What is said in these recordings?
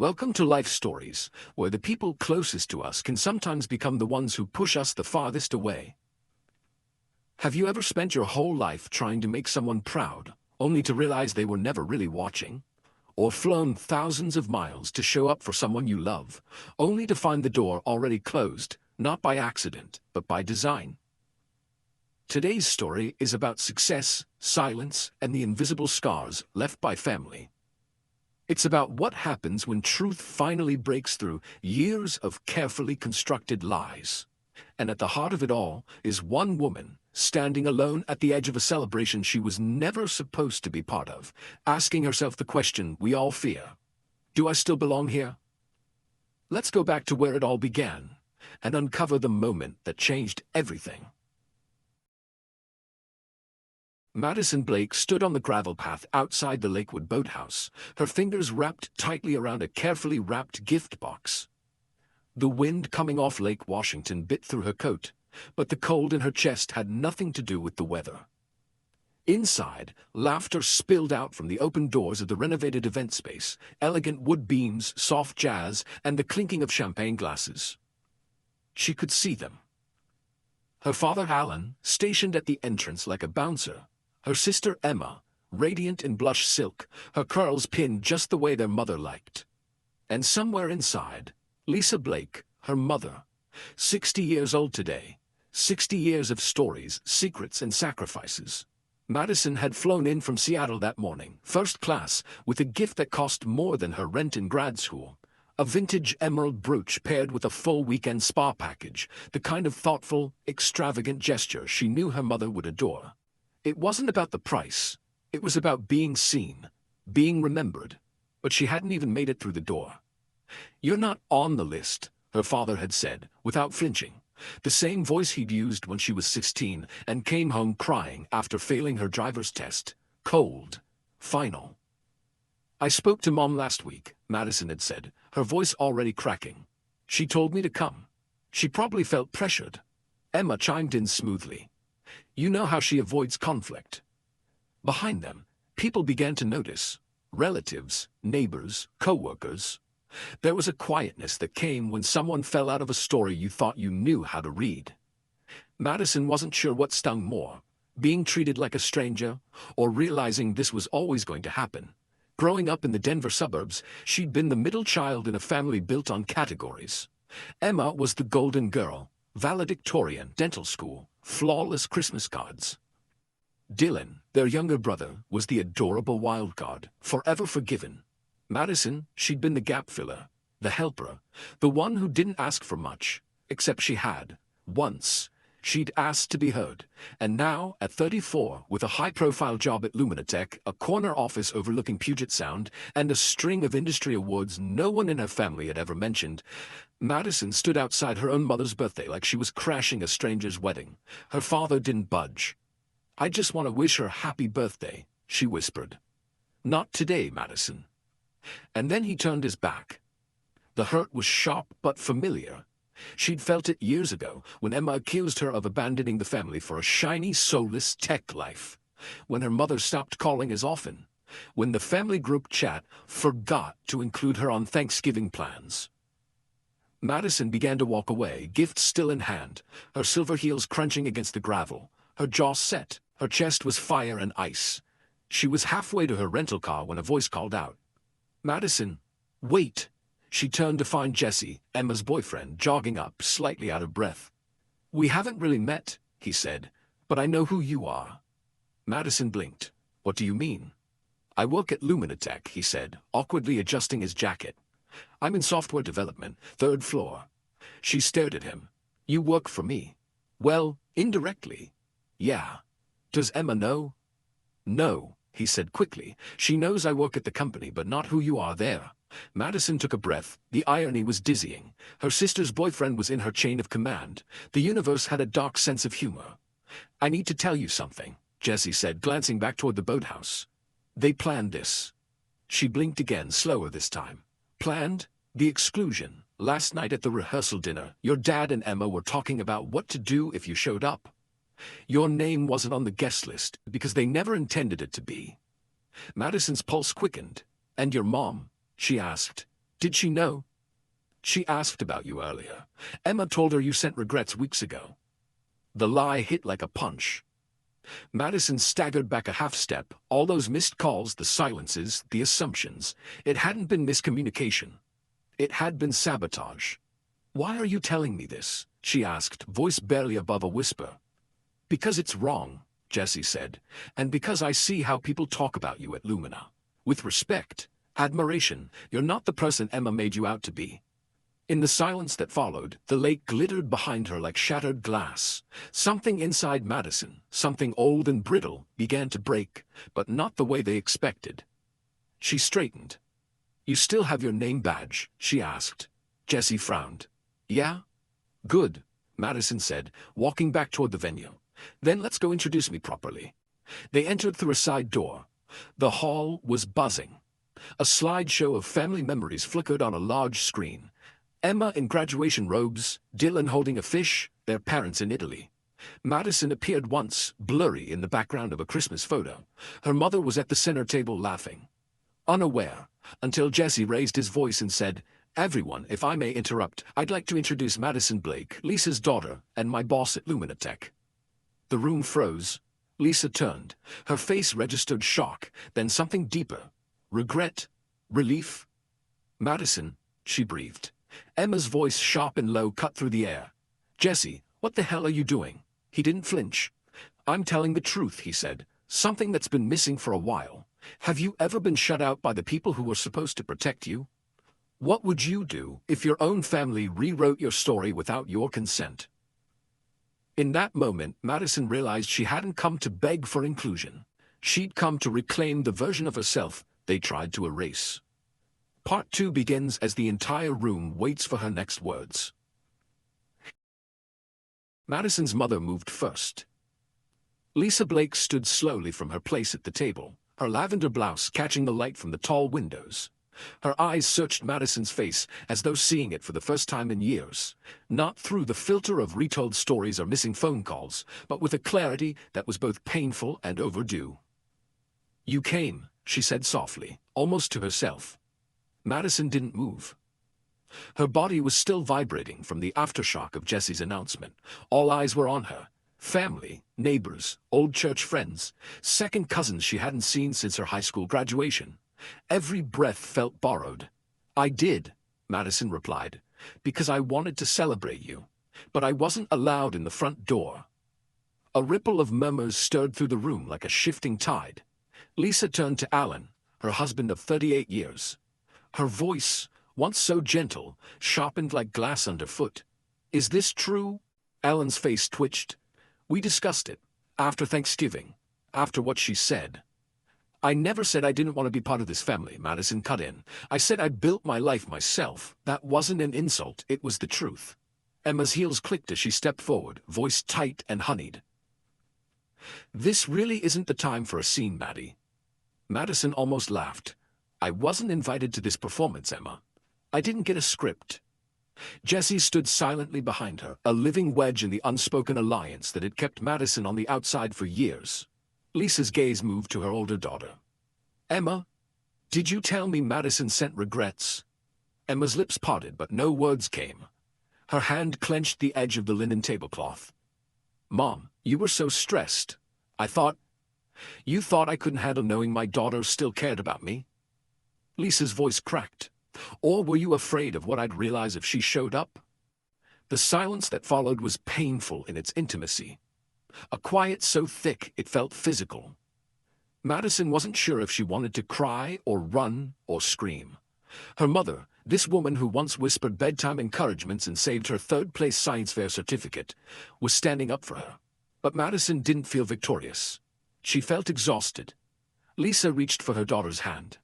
Welcome to Life Stories, where the people closest to us can sometimes become the ones who push us the farthest away. Have you ever spent your whole life trying to make someone proud, only to realize they were never really watching? Or flown thousands of miles to show up for someone you love, only to find the door already closed, not by accident, but by design? Today's story is about success, silence, and the invisible scars left by family. It's about what happens when truth finally breaks through years of carefully constructed lies. And at the heart of it all is one woman, standing alone at the edge of a celebration she was never supposed to be part of, asking herself the question we all fear: do I still belong here? Let's go back to where it all began, and uncover the moment that changed everything. Madison Blake stood on the gravel path outside the Lakewood boathouse, her fingers wrapped tightly around a carefully wrapped gift box. The wind coming off Lake Washington bit through her coat, but the cold in her chest had nothing to do with the weather. Inside, laughter spilled out from the open doors of the renovated event space, elegant wood beams, soft jazz, and the clinking of champagne glasses. She could see them. Her father Alan, stationed at the entrance like a bouncer. Her sister Emma, radiant in blush silk, her curls pinned just the way their mother liked. And somewhere inside, Lisa Blake, her mother, 60 years old today, 60 years of stories, secrets, and sacrifices. Madison had flown in from Seattle that morning, first class, with a gift that cost more than her rent in grad school. A vintage emerald brooch paired with a full weekend spa package, the kind of thoughtful, extravagant gesture she knew her mother would adore. It wasn't about the price. It was about being seen, being remembered. But she hadn't even made it through the door. "You're not on the list," her father had said, without flinching. The same voice he'd used when she was 16 and came home crying after failing her driver's test. Cold. Final. "I spoke to Mom last week," Madison had said, her voice already cracking. "She told me to come. She probably felt pressured." Emma chimed in smoothly. "You know how she avoids conflict." Behind them, people began to notice. Relatives, neighbors, co-workers. There was a quietness that came when someone fell out of a story you thought you knew how to read. Madison wasn't sure what stung more, being treated like a stranger, or realizing this was always going to happen. Growing up in the Denver suburbs, she'd been the middle child in a family built on categories. Emma was the golden girl, valedictorian, dental school, flawless Christmas cards. Dylan, their younger brother, was the adorable wild card, forever forgiven. Madison, she'd been the gap filler, the helper, the one who didn't ask for much, except she had. Once, she'd asked to be heard, and now, at 34, with a high-profile job at Luminatech, a corner office overlooking Puget Sound, and a string of industry awards no one in her family had ever mentioned, Madison stood outside her own mother's birthday like she was crashing a stranger's wedding. Her father didn't budge. "I just want to wish her happy birthday," she whispered. "Not today, Madison." And then he turned his back. The hurt was sharp but familiar. She'd felt it years ago when Emma accused her of abandoning the family for a shiny, soulless tech life. When her mother stopped calling as often. When the family group chat forgot to include her on Thanksgiving plans. Madison began to walk away, gift still in hand, her silver heels crunching against the gravel, her jaw set, her chest was fire and ice. She was halfway to her rental car when a voice called out. "Madison, wait." She turned to find Jesse, Emma's boyfriend, jogging up, slightly out of breath. "We haven't really met," he said, "but I know who you are." Madison blinked. "What do you mean?" "I work at Luminatech," he said, awkwardly adjusting his jacket. "I'm in software development, 3rd floor." She stared at him. "You work for me?" "Well, indirectly. Yeah." "Does Emma know?" "No," he said quickly. "She knows I work at the company, but not who you are there." Madison took a breath. The irony was dizzying. Her sister's boyfriend was in her chain of command. The universe had a dark sense of humor. "I need to tell you something," Jesse said, glancing back toward the boathouse. "They planned this." She blinked again, slower this time. "Planned? The exclusion. Last night at the rehearsal dinner, your dad and Emma were talking about what to do if you showed up. Your name wasn't on the guest list because they never intended it to be." Madison's pulse quickened. "And your mom?" she asked. Did she know? She asked about you earlier. Emma told her you sent regrets weeks ago. The lie hit like a punch. Madison staggered back a half step. All those missed calls, the silences, the assumptions. It hadn't been miscommunication. It had been sabotage. Why are you telling me this? She asked, voice barely above a whisper. Because it's wrong, Jesse said, and because I see how people talk about you at Lumina. With respect, admiration, you're not the person Emma made you out to be. In the silence that followed, the lake glittered behind her like shattered glass. Something inside Madison, something old and brittle, began to break, but not the way they expected. She straightened. You still have your name badge? She asked. Jesse frowned. Yeah? Good, Madison said, walking back toward the venue. Then let's go introduce me properly. They entered through a side door. The hall was buzzing. A slideshow of family memories flickered on a large screen. Emma in graduation robes, Dylan holding a fish, their parents in Italy. Madison appeared once, blurry in the background of a Christmas photo. Her mother was at the center table laughing. Unaware, until Jesse raised his voice and said, Everyone, if I may interrupt, I'd like to introduce Madison Blake, Lisa's daughter, and my boss at Luminatech. The room froze. Lisa turned. Her face registered shock, then something deeper. Regret? Relief? Madison, she breathed. Emma's voice, sharp and low, cut through the air. Jesse, what the hell are you doing? He didn't flinch. I'm telling the truth, he said. Something that's been missing for a while. Have you ever been shut out by the people who were supposed to protect you? What would you do if your own family rewrote your story without your consent? In that moment, Madison realized she hadn't come to beg for inclusion. She'd come to reclaim the version of herself they tried to erase. Part 2 begins as the entire room waits for her next words. Madison's mother moved first. Lisa Blake stood slowly from her place at the table, her lavender blouse catching the light from the tall windows. Her eyes searched Madison's face as though seeing it for the first time in years, not through the filter of retold stories or missing phone calls, but with a clarity that was both painful and overdue. You came, she said softly, almost to herself. Madison didn't move. Her body was still vibrating from the aftershock of Jesse's announcement. All eyes were on her. Family, neighbors, old church friends, second cousins she hadn't seen since her high school graduation. Every breath felt borrowed. I did, Madison replied, because I wanted to celebrate you. But I wasn't allowed in the front door. A ripple of murmurs stirred through the room like a shifting tide. Lisa turned to Alan, her husband of 38 years. Her voice, once so gentle, sharpened like glass underfoot. Is this true? Alan's face twitched. We discussed it. After Thanksgiving. After what she said. I never said I didn't want to be part of this family, Madison cut in. I said I built my life myself. That wasn't an insult, it was the truth. Emma's heels clicked as she stepped forward, voice tight and honeyed. This really isn't the time for a scene, Maddie. Madison almost laughed. I wasn't invited to this performance, Emma. I didn't get a script. Jessie stood silently behind her, a living wedge in the unspoken alliance that had kept Madison on the outside for years. Lisa's gaze moved to her older daughter. Emma, did you tell me Madison sent regrets? Emma's lips parted, but no words came. Her hand clenched the edge of the linen tablecloth. Mom, you were so stressed. You thought I couldn't handle knowing my daughter still cared about me? Lisa's voice cracked. Or were you afraid of what I'd realize if she showed up? The silence that followed was painful in its intimacy. A quiet so thick it felt physical. Madison wasn't sure if she wanted to cry or run or scream. Her mother, this woman who once whispered bedtime encouragements and saved her third-place science fair certificate, was standing up for her. But Madison didn't feel victorious. She felt exhausted. Lisa reached for her daughter's hand.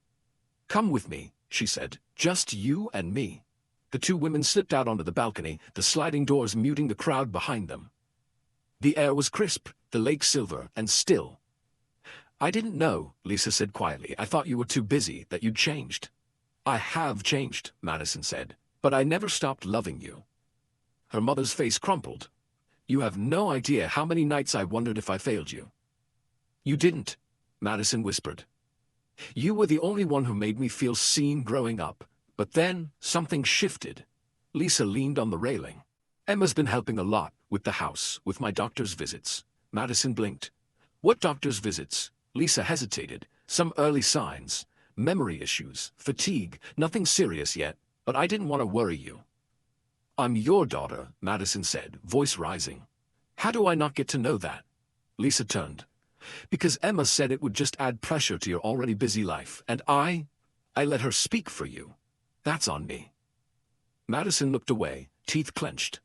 Come with me, she said. Just you and me. The two women slipped out onto the balcony, the sliding doors muting the crowd behind them. The air was crisp, the lake silver and still. I didn't know, Lisa said quietly. I thought you were too busy, that you'd changed. I have changed, Madison said, but I never stopped loving you. Her mother's face crumpled. You have no idea how many nights I wondered if I failed you. You didn't, Madison whispered. You were the only one who made me feel seen growing up, But then, something shifted. Lisa leaned on the railing. Emma's been helping a lot with the house, with my doctor's visits. Madison blinked. What doctor's visits? Lisa hesitated. Some early signs. Memory issues, fatigue, nothing serious yet, but I didn't want to worry you. I'm your daughter, Madison said, voice rising. How do I not get to know that? Lisa turned. Because Emma said it would just add pressure to your already busy life, and I let her speak for you. That's on me. Madison looked away, teeth clenched.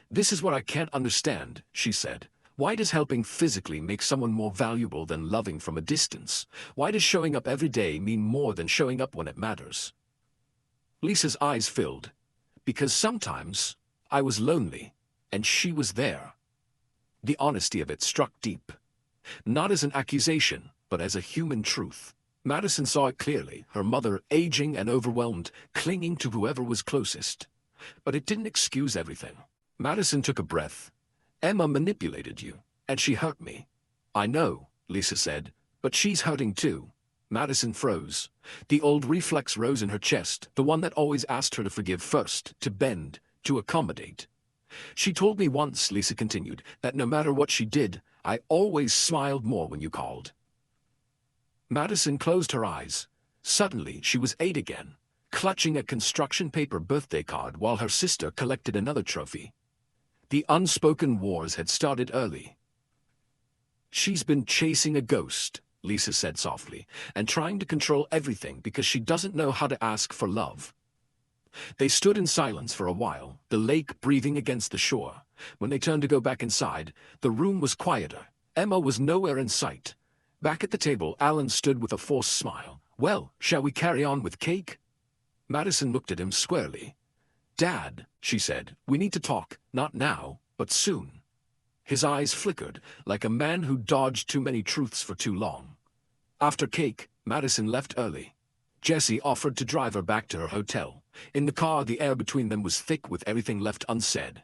This is what I can't understand, she said. Why does helping physically make someone more valuable than loving from a distance? Why does showing up every day mean more than showing up when it matters? Lisa's eyes filled. Because sometimes I was lonely, and she was there. The honesty of it struck deep. Not as an accusation, but as a human truth. Madison saw it clearly, her mother aging and overwhelmed, clinging to whoever was closest. But it didn't excuse everything. Madison took a breath. Emma manipulated you, and she hurt me. I know, Lisa said, but she's hurting too. Madison froze. The old reflex rose in her chest, the one that always asked her to forgive first, to bend, to accommodate. She told me once, Lisa continued, that no matter what she did, I always smiled more when you called. Madison closed her eyes. Suddenly, she was 8 again, clutching a construction paper birthday card while her sister collected another trophy. The unspoken wars had started early. She's been chasing a ghost, Lisa said softly, and trying to control everything because she doesn't know how to ask for love. They stood in silence for a while, the lake breathing against the shore. When they turned to go back inside, the room was quieter. Emma was nowhere in sight. Back at the table, Alan stood with a forced smile. Well, shall we carry on with cake? Madison looked at him squarely. Dad, she said, we need to talk, not now, but soon. His eyes flickered, like a man who dodged too many truths for too long. After cake, Madison left early. Jessie offered to drive her back to her hotel. In the car, the air between them was thick with everything left unsaid.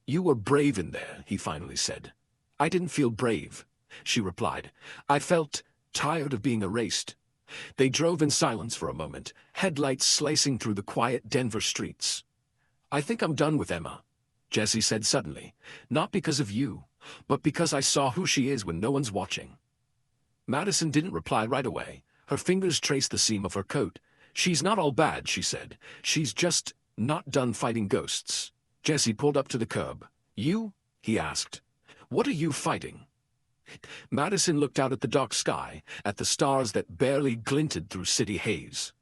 You were brave in there, he finally said. I didn't feel brave, she replied. I felt tired of being erased. They drove in silence for a moment, headlights slicing through the quiet Denver streets. I think I'm done with Emma, Jessie said suddenly. Not because of you, but because I saw who she is when no one's watching. Madison didn't reply right away. Her fingers traced the seam of her coat. She's not all bad, she said. She's just not done fighting ghosts. Jessie pulled up to the curb. You? He asked. What are you fighting? Madison looked out at the dark sky, at the stars that barely glinted through city haze.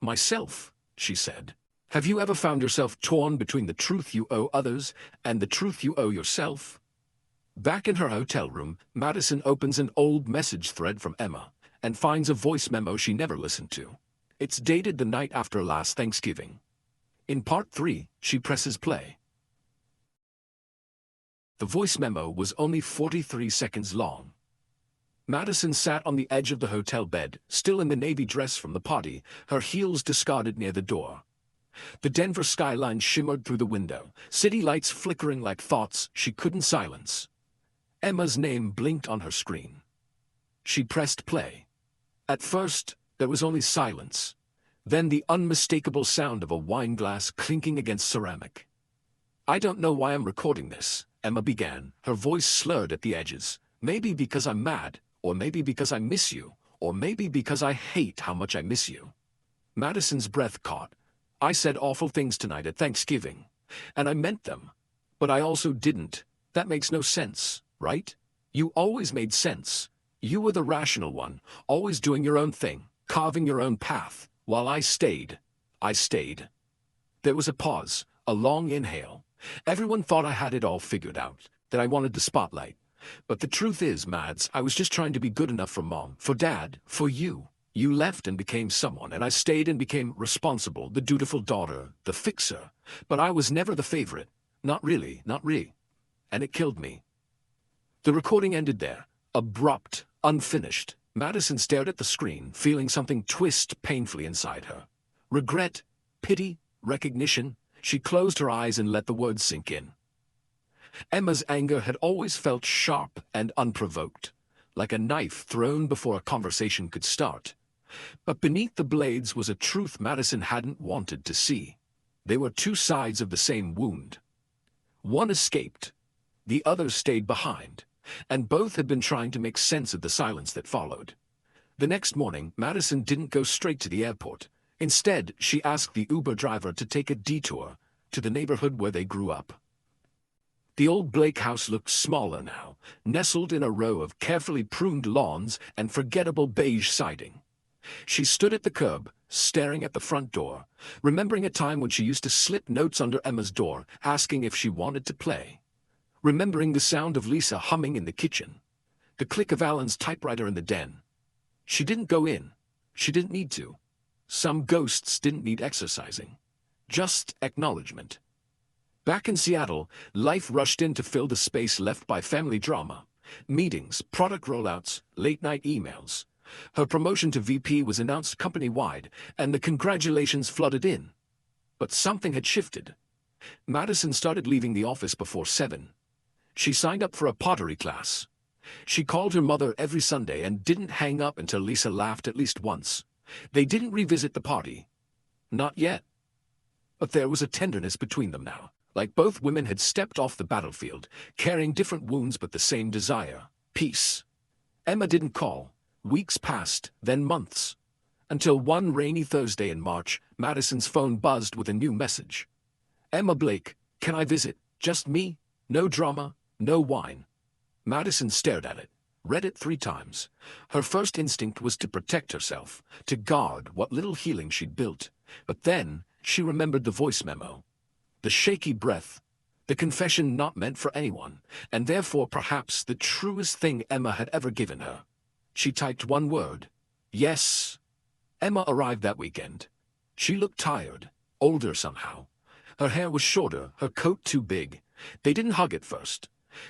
Myself, she said. Have you ever found yourself torn between the truth you owe others and the truth you owe yourself? Back in her hotel room, Madison opens an old message thread from Emma and finds a voice memo she never listened to. It's dated the night after last Thanksgiving. In part 3, she presses play. The voice memo was only 43 seconds long. Madison sat on the edge of the hotel bed, still in the navy dress from the party, her heels discarded near the door. The Denver skyline shimmered through the window, city lights flickering like thoughts she couldn't silence. Emma's name blinked on her screen. She pressed play. At first, there was only silence, then the unmistakable sound of a wine glass clinking against ceramic. I don't know why I'm recording this, Emma began, her voice slurred at the edges. Maybe because I'm mad, or maybe because I miss you, or maybe because I hate how much I miss you. Madison's breath caught. I said awful things tonight at Thanksgiving, and I meant them. But I also didn't. That makes no sense, right? You always made sense. You were the rational one, always doing your own thing, carving your own path, while I stayed. There was a pause, a long inhale. Everyone thought I had it all figured out, that I wanted the spotlight. But the truth is, Mads, I was just trying to be good enough for Mom, for Dad, for you. You left and became someone, and I stayed and became responsible, the dutiful daughter, the fixer. But I was never the favorite. Not really. And it killed me. The recording ended there, abrupt, unfinished. Madison stared at the screen, feeling something twist painfully inside her. Regret, pity, recognition. She closed her eyes and let the words sink in. Emma's anger had always felt sharp and unprovoked, like a knife thrown before a conversation could start. But beneath the blades was a truth Madison hadn't wanted to see. They were two sides of the same wound. One escaped, the other stayed behind, and both had been trying to make sense of the silence that followed. The next morning, Madison didn't go straight to the airport. Instead, she asked the Uber driver to take a detour to the neighborhood where they grew up. The old Blake house looked smaller now, nestled in a row of carefully pruned lawns and forgettable beige siding. She stood at the curb, staring at the front door, remembering a time when she used to slip notes under Emma's door, asking if she wanted to play. Remembering the sound of Lisa humming in the kitchen, the click of Alan's typewriter in the den. She didn't go in. She didn't need to. Some ghosts didn't need exercising. Just acknowledgement. Back in Seattle, life rushed in to fill the space left by family drama. Meetings, product rollouts, late-night emails. Her promotion to VP was announced company-wide, and the congratulations flooded in. But something had shifted. Madison started leaving the office before 7. She signed up for a pottery class. She called her mother every Sunday and didn't hang up until Lisa laughed at least once. They didn't revisit the party. Not yet. But there was a tenderness between them now, like both women had stepped off the battlefield, carrying different wounds but the same desire: peace. Emma didn't call. Weeks passed, then months. Until one rainy Thursday in March, Madison's phone buzzed with a new message. "Emma Blake, can I visit? Just me? No drama, no wine." Madison stared at it, read it 3 times. Her first instinct was to protect herself, to guard what little healing she'd built. But then she remembered the voice memo. The shaky breath, the confession not meant for anyone, and therefore perhaps the truest thing Emma had ever given her. She typed one word: yes. Emma arrived that weekend. She looked tired, older somehow. Her hair was shorter, her coat too big. They didn't hug at first,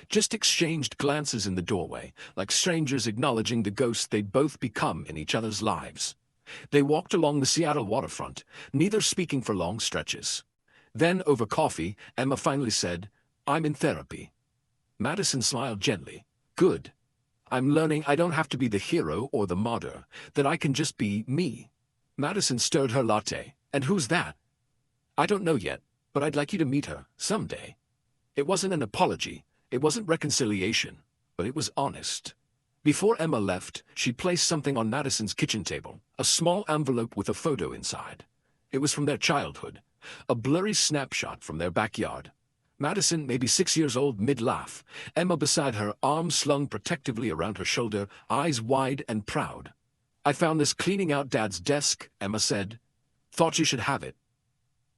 just exchanged glances in the doorway, like strangers acknowledging the ghosts they'd both become in each other's lives. They walked along the Seattle waterfront, neither speaking for long stretches. Then, over coffee, Emma finally said, "I'm in therapy." Madison smiled gently. "Good. I'm learning I don't have to be the hero or the martyr, that I can just be me." Madison stirred her latte. "And who's that?" "I don't know yet, but I'd like you to meet her, someday." It wasn't an apology, it wasn't reconciliation, but it was honest. Before Emma left, she placed something on Madison's kitchen table, a small envelope with a photo inside. It was from their childhood, a blurry snapshot from their backyard. Madison, maybe 6 years old, mid-laugh. Emma beside her, arms slung protectively around her shoulder, eyes wide and proud. "I found this cleaning out Dad's desk," Emma said. "Thought you should have it."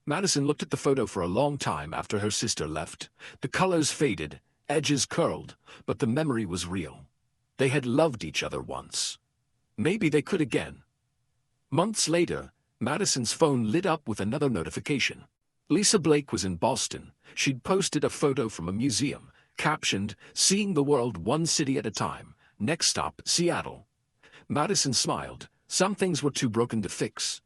Madison looked at the photo for a long time after her sister left. The colors faded, edges curled, but the memory was real. They had loved each other once. Maybe they could again. Months later, Madison's phone lit up with another notification. Lisa Blake was in Boston. She'd posted a photo from a museum, captioned, "Seeing the world one city at a time. Next stop, Seattle." Madison smiled. Some things were too broken to fix.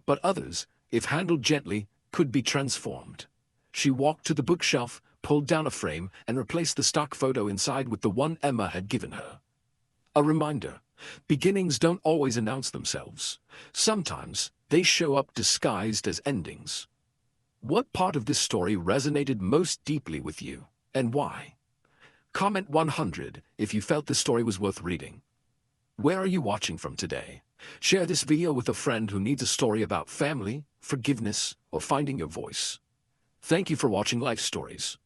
But others, if handled gently, could be transformed. She walked to the bookshelf, pulled down a frame, and replaced the stock photo inside with the one Emma had given her. A reminder: beginnings don't always announce themselves. Sometimes they show up disguised as endings. What part of this story resonated most deeply with you, and why? Comment 100 if you felt the story was worth reading. Where are you watching from today? Share this video with a friend who needs a story about family, forgiveness, or finding your voice. Thank you for watching Life Stories.